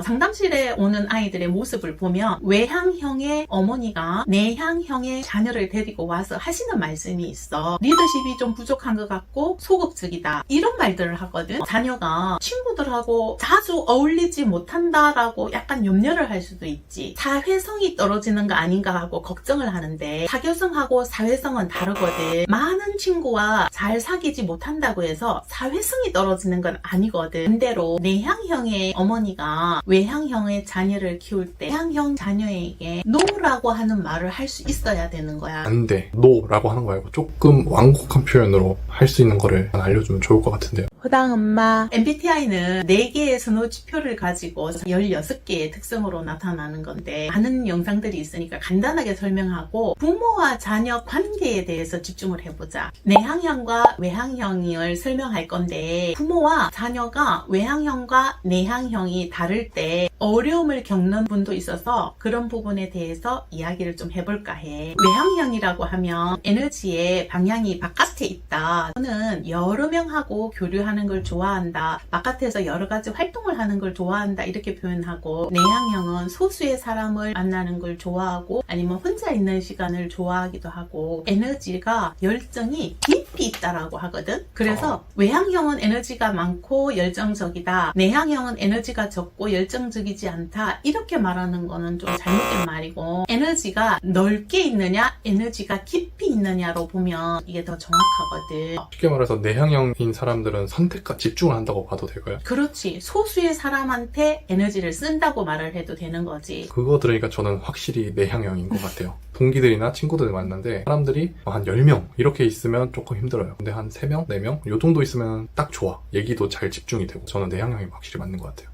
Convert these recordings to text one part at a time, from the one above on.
상담실에 오는 아이들의 모습을 보면 외향형의 어머니가 내향형의 자녀를 데리고 와서 하시는 말씀이 있어. 리더십이 좀 부족한 것 같고 소극적이다, 이런 말들을 하거든. 자녀가 친구들하고 자주 어울리지 못한다라고 약간 염려를 할 수도 있지. 사회성이 떨어지는 거 아닌가 하고 걱정을 하는데, 사교성하고 사회성은 다르거든. 많은 친구와 잘 사귀지 못한다고 해서 사회성이 떨어지는 건 아니거든. 반대로 내향형의 어머니가 외향형의 자녀를 키울 때 내향형 자녀에게 노라고 하는 말을 할 수 있어야 되는 거야. 안 돼, 노라고 하는 거 말고 조금 완곡한 표현으로 할 수 있는 거를 알려주면 좋을 것 같은데요. 호당 엄마, MBTI는 4개의 선호 지표를 가지고 16개의 특성으로 나타나는 건데, 많은 영상들이 있으니까 간단하게 설명하고 부모와 자녀 관계에 대해서 집중을 해보자. 내향형과 외향형을 설명할 건데, 부모와 자녀가 외향형과 내향형이 다를 때 어려움을 겪는 분도 있어서 그런 부분에 대해서 이야기를 좀 해볼까 해. 외향형이라고 하면 에너지의 방향이 바깥에 있다, 저는 여러 명하고 교류하는 걸 좋아한다, 바깥에서 여러 가지 활동을 하는 걸 좋아한다, 이렇게 표현하고, 내향형은 소수의 사람을 만나는 걸 좋아하고 아니면 혼자 있는 시간을 좋아하기도 하고, 에너지가 열정이 깊이 있다라고 하거든. 그래서 외향형은 에너지가 많고 열정적이다, 내향형은 에너지가 적고 열정적이지 않다, 이렇게 말하는 거는 좀 잘못된 말이고, 에너지가 넓게 있느냐 에너지가 깊이 있느냐로 보면 이게 더 정확하거든. 쉽게 말해서 내향형인 사람들은 선택과 집중을 한다고 봐도 될까요? 그렇지. 소수의 사람한테 에너지를 쓴다고 말을 해도 되는 거지. 그거 들으니까 저는 확실히 내향형인 것 같아요. 동기들이나 친구들 만났는데 사람들이 한 10명 이렇게 있으면 조금 힘들어요. 근데 한 3명, 4명 요 정도 있으면 딱 좋아. 얘기도 잘 집중이 되고, 저는 내향형이 확실히 맞는 것 같아요.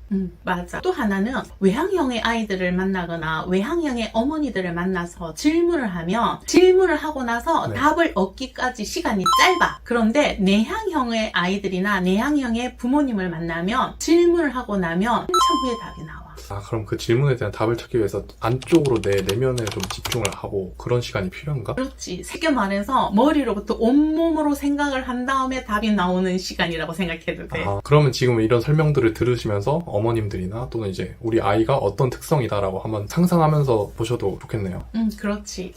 맞아. 또 하나는 외향형의 아이들을 만나거나 외향형의 어머니들을 만나서 질문을 하면, 질문을 하고 나서 네. 답을 얻기까지 시간이 짧아. 그런데 내향형의 아이들이나 내향형의 부모님을 만나면 질문을 하고 나면 한참 후에 답이 나와. 그럼 그 질문에 대한 답을 찾기 위해서 안쪽으로 내 내면에 좀 집중을 하고 그런 시간이 필요한가? 그렇지. 쉽게 말해서 머리로부터 온몸으로 생각을 한 다음에 답이 나오는 시간이라고 생각해도 돼. 그러면 지금 이런 설명들을 들으시면서 어머님들이나 또는 이제 우리 아이가 어떤 특성이다라고 한번 상상하면서 보셔도 좋겠네요. 그렇지.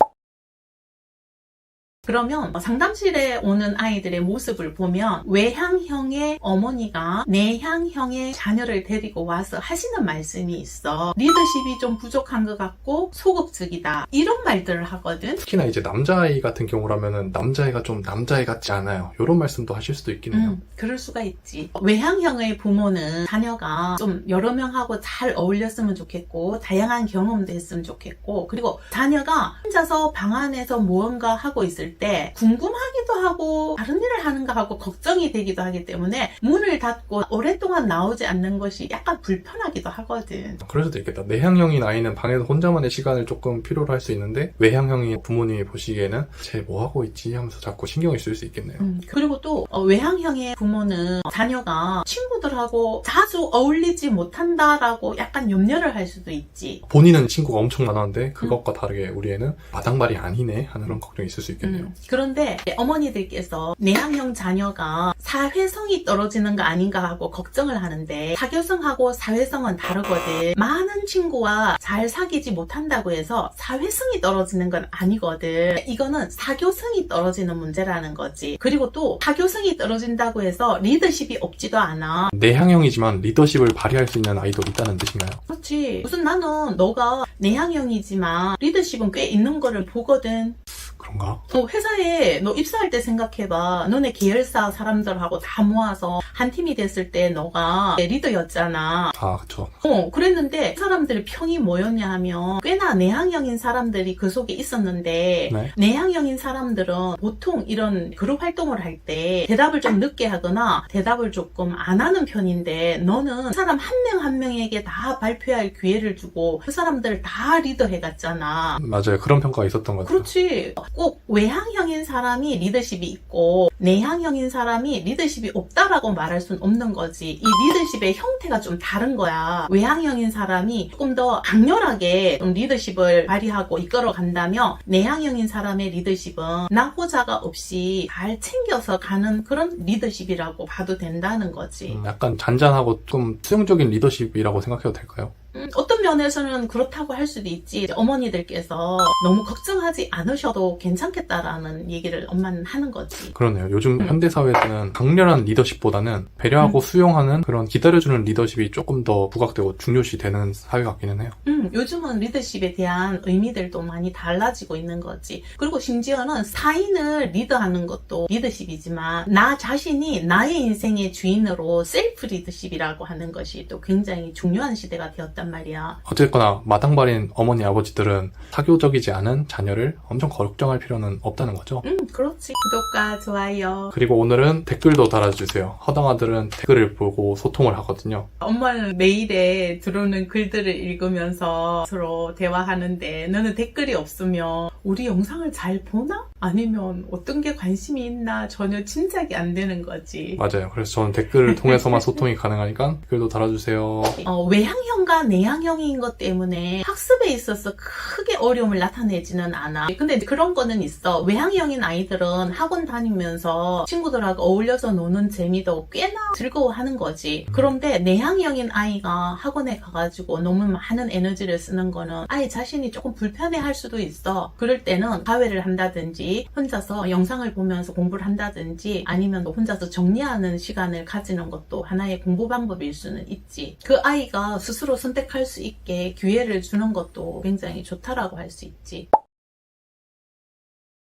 그러면 상담실에 오는 아이들의 모습을 보면 외향형의 어머니가 내향형의 자녀를 데리고 와서 하시는 말씀이 있어. 리더십이 좀 부족한 것 같고 소극적이다, 이런 말들을 하거든. 특히나 이제 남자아이 같은 경우라면은 남자애가 좀 남자애 같지 않아요, 이런 말씀도 하실 수도 있긴 해요. 그럴 수가 있지. 외향형의 부모는 자녀가 좀 여러 명하고 잘 어울렸으면 좋겠고 다양한 경험도 했으면 좋겠고, 그리고 자녀가 혼자서 방 안에서 무언가 하고 있을 때 궁금하기도 하고 다른 일을 하는가 하고 걱정이 되기도 하기 때문에 문을 닫고 오랫동안 나오지 않는 것이 약간 불편하기도 하거든. 그럴 수도 있겠다. 내향형인 아이는 방에서 혼자만의 시간을 조금 필요로 할 수 있는데, 외향형인 부모님이 보시기에는 쟤 뭐 하고 있지 하면서 자꾸 신경을 쓸 수 있겠네요. 그리고 또 외향형의 부모는 자녀가 친구들하고 자주 어울리지 못한다라고 약간 염려를 할 수도 있지. 본인은 친구가 엄청 많았는데 그것과 다르게 우리 애는 마당발이 아니네 하는 그런 걱정이 있을 수 있겠네요. 그런데 어머니들께서 내향형 자녀가 사회성이 떨어지는 거 아닌가 하고 걱정을 하는데, 사교성하고 사회성은 다르거든. 많은 친구와 잘 사귀지 못한다고 해서 사회성이 떨어지는 건 아니거든. 이거는 사교성이 떨어지는 문제라는 거지. 그리고 또 사교성이 떨어진다고 해서 리더십이 없지도 않아. 내향형이지만 리더십을 발휘할 수 있는 아이도 있다는 뜻인가요? 그렇지. 무슨 나는 너가 내향형이지만 리더십은 꽤 있는 거를 보거든. 그런가? 회사에 너 입사할 때 생각해봐. 너네 계열사 사람들하고 다 모아서 한 팀이 됐을 때 너가 리더였잖아. 그쵸. 그랬는데 사람들의 평이 뭐였냐 하면 꽤나 내향형인 사람들이 그 속에 있었는데, 네. 내향형인 사람들은 보통 이런 그룹 활동을 할 때 대답을 좀 늦게 하거나 대답을 조금 안 하는 편인데, 너는 사람 한 명 한 명에게 다 발표할 기회를 주고 그 사람들을 다 리더해갔잖아. 맞아요. 그런 평가가 있었던 것 같아요. 그렇지. 꼭 외향형인 사람이 리더십이 있고 내향형인 사람이 리더십이 없다라고 말할 수는 없는 거지. 이 리더십의 형태가 좀 다른 거야. 외향형인 사람이 조금 더 강렬하게 좀 리더십을 발휘하고 이끌어 간다면 내향형인 사람의 리더십은 나호자가 없이 잘 챙겨서 가는 그런 리더십이라고 봐도 된다는 거지. 약간 잔잔하고 좀 수용적인 리더십이라고 생각해도 될까요? 어떤 면에서는 그렇다고 할 수도 있지. 어머니들께서 너무 걱정하지 않으셔도 괜찮겠다라는 얘기를 엄마는 하는 거지. 그러네요. 요즘 현대사회에서는 강렬한 리더십보다는 배려하고 수용하는 그런 기다려주는 리더십이 조금 더 부각되고 중요시되는 사회 같기는 해요. 요즘은 리더십에 대한 의미들도 많이 달라지고 있는 거지. 그리고 심지어는 사인을 리드하는 것도 리더십이지만 나 자신이 나의 인생의 주인으로 셀프 리더십이라고 하는 것이 또 굉장히 중요한 시대가 되었단 말이야. 어쨌거나 마당발인 어머니 아버지들은 사교적이지 않은 자녀를 엄청 걱정할 필요는 없다는 거죠. 그렇지. 구독과 좋아요. 그리고 오늘은 댓글도 달아주세요. 허당아들은 댓글을 보고 소통을 하거든요. 엄마는 메일에 들어오는 글들을 읽으면서 서로 대화하는데 너는 댓글이 없으면 우리 영상을 잘 보나? 아니면 어떤 게 관심이 있나? 전혀 짐작이 안 되는 거지. 맞아요. 그래서 저는 댓글을 통해서만 소통이 가능하니까 댓글도 달아주세요. 외향형과 내향형인 것 때문에 학습에 있어서 크게 어려움을 나타내지는 않아. 근데 그런 거는 있어. 외향형인 아이들은 학원 다니면서 친구들하고 어울려서 노는 재미도 꽤나 즐거워하는 거지. 그런데 내향형인 아이가 학원에 가가지고 너무 많은 에너지를 쓰는 거는 아이 자신이 조금 불편해할 수도 있어. 그럴 때는 과외를 한다든지 혼자서 영상을 보면서 공부를 한다든지 아니면 혼자서 정리하는 시간을 가지는 것도 하나의 공부 방법일 수는 있지. 그 아이가 스스로 선택할 수 있게 기회를 주는 것도 굉장히 좋다라고 할 수 있지.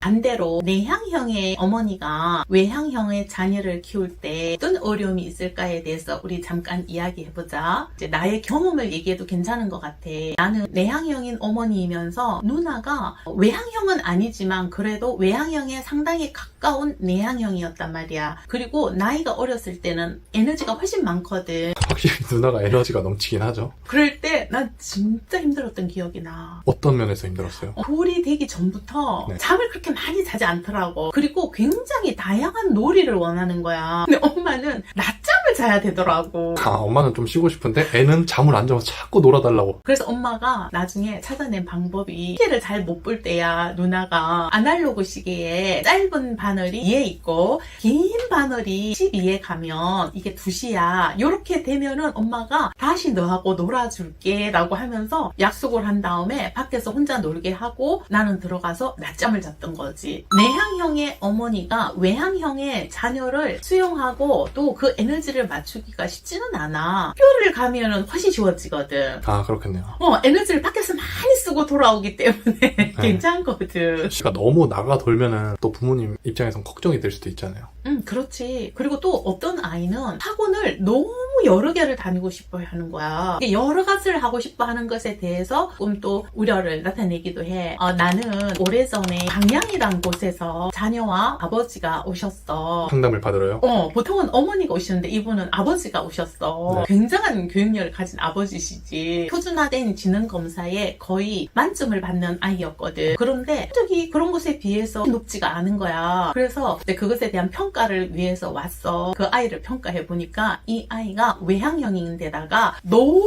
반대로 내향형의 어머니가 외향형의 자녀를 키울 때 어떤 어려움이 있을까에 대해서 우리 잠깐 이야기해보자. 이제 나의 경험을 얘기해도 괜찮은 것 같아. 나는 내향형인 어머니이면서 누나가 외향형은 아니지만 그래도 외향형에 상당히 가까운 내향형이었단 말이야. 그리고 나이가 어렸을 때는 에너지가 훨씬 많거든. 확실히 누나가 에너지가 넘치긴 하죠. 그럴 때 난 진짜 힘들었던 기억이 나. 어떤 면에서 힘들었어요? 돌이 되기 전부터 네. 잠을 그렇게 많이 자지 않더라고. 그리고 굉장히 다양한 놀이를 원하는 거야. 근데 엄마는 낮잠을 자야 되더라고. 엄마는 좀 쉬고 싶은데 애는 잠을 안 자고 자꾸 놀아달라고. 그래서 엄마가 나중에 찾아낸 방법이 시계를 잘 못 볼 때야 누나가 아날로그 시계에 짧은 바늘이 2에 있고 긴 바늘이 12에 가면 이게 2시야. 이렇게 되면은 엄마가 다시 너하고 놀아줄게 라고 하면서 약속을 한 다음에 밖에서 혼자 놀게 하고 나는 들어가서 낮잠을 잤던 거지. 내향형의 어머니가 외향형의 자녀를 수용하고 또 그 에너지를 맞추기가 쉽지는 않아. 학교를 가면은 훨씬 쉬워지거든. 그렇겠네요. 에너지를 밖에서 많이 쓰고 돌아오기 때문에 괜찮거든. 씨가 너무 나가 돌면은 또 부모님 입장에선 걱정이 될 수도 있잖아요. 그렇지. 그리고 또 어떤 아이는 학원을 너무 여러 개를 다니고 싶어 하는 거야. 여러 가지를 하고 싶어 하는 것에 대해서 조금 또 우려를 나타내기도 해. 나는 오래전에 강양이란 곳에서 자녀와 아버지가 오셨어. 상담을 받으러요? 보통은 어머니가 오시는데 이분은 아버지가 오셨어. 네. 굉장한 교육력을 가진 아버지시지. 표준화된 지능검사에 거의 만점을 받는 아이였거든. 그런데 갑자기 그런 것에 비해서 높지가 않은 거야. 그래서 그것에 대한 평가를 위해서 왔어. 그 아이를 평가해보니까 이 아이가 외향형인데다가 너무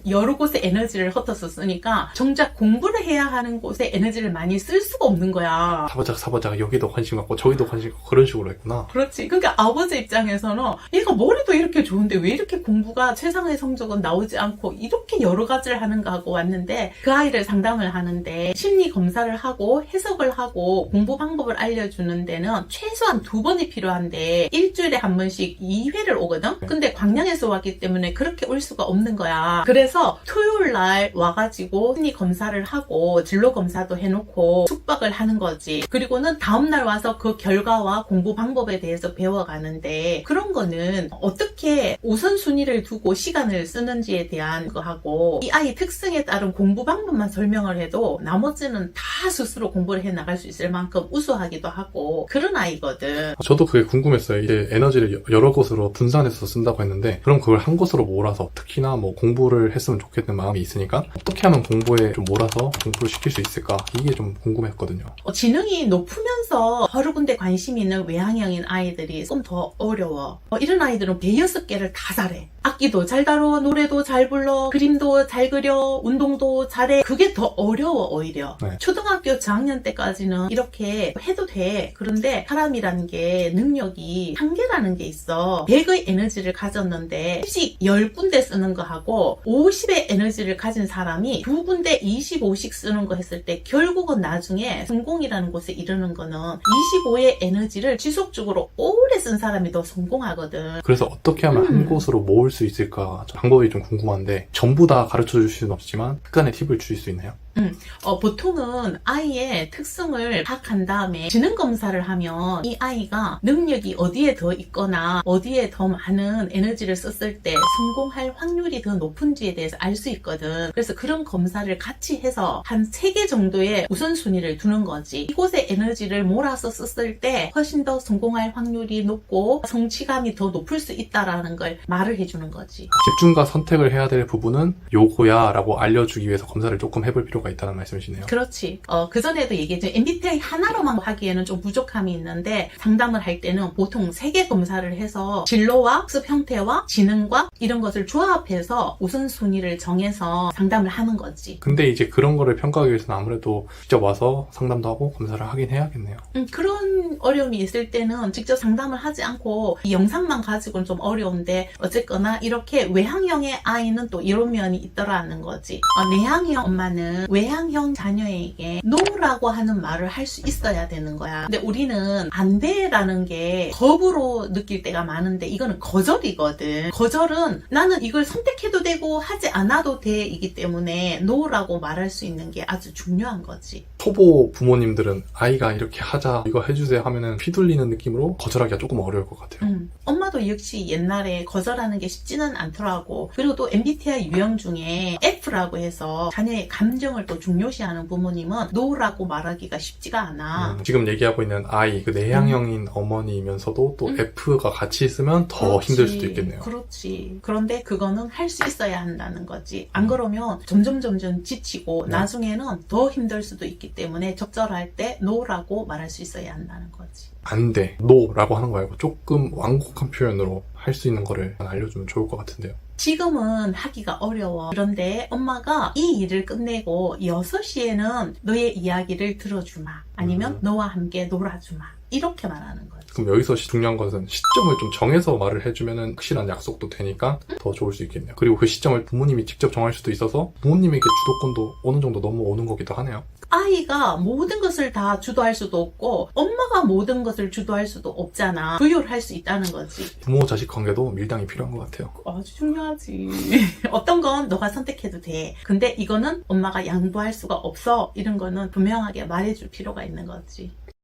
여러 곳에 에너지를 흩어서 쓰니까 정작 공부를 해야 하는 곳에 에너지를 많이 쓸 수가 없는 거야. 사바작 여기도 관심 갖고 저기도 관심 갖고 그런 식으로 했구나. 그렇지. 그러니까 아버지 입장에서는 얘가 머리도 이렇게 좋은데 왜 이렇게 공부가 최상의 성적은 나오지 않고 이렇게 여러 가지를 하는가 하고 왔는데 그 아이를 상담을 하는데 심리 검사를 하고 해석을 하고 공부 방법을 알려주는 데는 최소한 2번이 필요한데 일주일에 한 번씩 2회를 오거든? 근데 광양에서 왔기 때문에 그렇게 올 수가 없는 거야. 그래서 토요일 날 와가지고 심리 검사를 하고 진로 검사도 해놓고 숙박을 하는 거지. 그리고는 다음날 와서 그 결과와 공부 방법에 대해서 배워가는데 그런 거는 어떻게 우선순위를 두고 시간을 쓰는지에 대한 거하고 이 아이 특성에 따른 공부 방법만 설명을 해도 나머지는 다 스스로 공부를 해 나갈 수 있을 만큼 우수하기도 하고 그런 아이거든. 저도 그게 궁금했어요. 이제 에너지를 여러 곳으로 분산해서 쓴다고 했는데 그럼 그럼 그걸 한 곳으로 몰아서 특히나 뭐 공부를 했으면 좋겠는 마음이 있으니까 어떻게 하면 공부에 좀 몰아서 공부를 시킬 수 있을까? 이게 좀 궁금했거든요. 지능이 높으면서 여러 군데 관심이 있는 외향형인 아이들이 좀 더 어려워. 이런 아이들은 대여섯 개를 다 잘해. 악기도 잘 다뤄, 노래도 잘 불러, 그림도 잘 그려, 운동도 잘해. 그게 더 어려워 오히려. 네. 초등학교 저학년 때까지는 이렇게 해도 돼. 그런데 사람이라는 게 능력이 한계라는 게 있어. 100의 에너지를 가졌는데 10군데 쓰는 거 하고 50의 에너지를 가진 사람이 2군데 25씩 쓰는 거 했을 때 결국은 나중에 성공이라는 곳에 이르는 거는 25의 에너지를 지속적으로 오래 쓴 사람이 더 성공하거든. 그래서 어떻게 하면 한 곳으로 모을 수 있을까 방법이 좀 궁금한데 전부 다 가르쳐 줄 수는 없지만 약간의 팁을 주실 수 있나요? 보통은 아이의 특성을 파악한 다음에 지능 검사를 하면 이 아이가 능력이 어디에 더 있거나 어디에 더 많은 에너지를 썼을 때 성공할 확률이 더 높은지에 대해서 알 수 있거든. 그래서 그런 검사를 같이 해서 한 3개 정도의 우선순위를 두는 거지. 이곳에 에너지를 몰아서 썼을 때 훨씬 더 성공할 확률이 높고 성취감이 더 높을 수 있다라는 걸 말을 해주는 거지. 집중과 선택을 해야 될 부분은 요거야 라고 알려주기 위해서 검사를 조금 해볼 필요가 있다는 말씀이시네요. 그렇지. 그전에도 얘기했죠. MBTI 하나로만 하기에는 좀 부족함이 있는데 상담을 할 때는 보통 3개 검사를 해서 진로와 학습 형태와 지능과 이런 것을 조합해서 우선순위를 정해서 상담을 하는 거지. 근데 이제 그런 거를 평가하기 위해서는 아무래도 직접 와서 상담도 하고 검사를 하긴 해야겠네요. 그런 어려움이 있을 때는 직접 상담을 하지 않고 이 영상만 가지고는 좀 어려운데 어쨌거나 이렇게 외향형의 아이는 또 이런 면이 있더라는 거지. 내향형 엄마는 외향형 자녀에게 no라고 하는 말을 할 수 있어야 되는 거야. 근데 우리는 안 돼라는 게 겁으로 느낄 때가 많은데 이거는 거절이거든. 거절은 나는 이걸 선택해도 되고 하지 않아도 돼 이기 때문에 no라고 말할 수 있는 게 아주 중요한 거지. 초보 부모님들은 아이가 이렇게 하자 이거 해주세요 하면은 휘둘리는 느낌으로 거절하기가 조금 어려울 것 같아요. 엄마도 역시 옛날에 거절하는 게 쉽지는 않더라고. 그리고 또 MBTI 유형 중에 F라고 해서 자녀의 감정을 또 중요시하는 부모님은 no라고 말하기가 쉽지가 않아. 지금 얘기하고 있는 아이, 그 내향형인 어머니이면서도 또 F가 같이 있으면 더 그렇지. 힘들 수도 있겠네요. 그렇지. 그런데 그거는 할 수 있어야 한다는 거지. 안 그러면 점점 지치고 네. 나중에는 더 힘들 수도 있기 때문에 적절할 때 no라고 말할 수 있어야 한다는 거지. 안 돼, no라고 하는 거 말고 조금 완곡한 표현으로 할 수 있는 거를 알려주면 좋을 것 같은데요. 지금은 하기가 어려워. 그런데 엄마가 이 일을 끝내고 6시에는 너의 이야기를 들어주마. 아니면 너와 함께 놀아주마. 이렇게 말하는 거지. 그럼 여기서 중요한 것은 시점을 좀 정해서 말을 해주면 확실한 약속도 되니까 더 좋을 수 있겠네요. 그리고 그 시점을 부모님이 직접 정할 수도 있어서 부모님에게 주도권도 어느 정도 넘어오는 거기도 하네요. 아이가 모든 것을 다 주도할 수도 없고 엄마가 모든 것을 주도할 수도 없잖아. 조율할 수 있다는 거지. 부모 자식 관계도 밀당이 필요한 것 같아요. 아주 중요하지. 어떤 건 너가 선택해도 돼. 근데 이거는 엄마가 양보할 수가 없어. 이런 거는 분명하게 말해줄 필요가 있는 거지.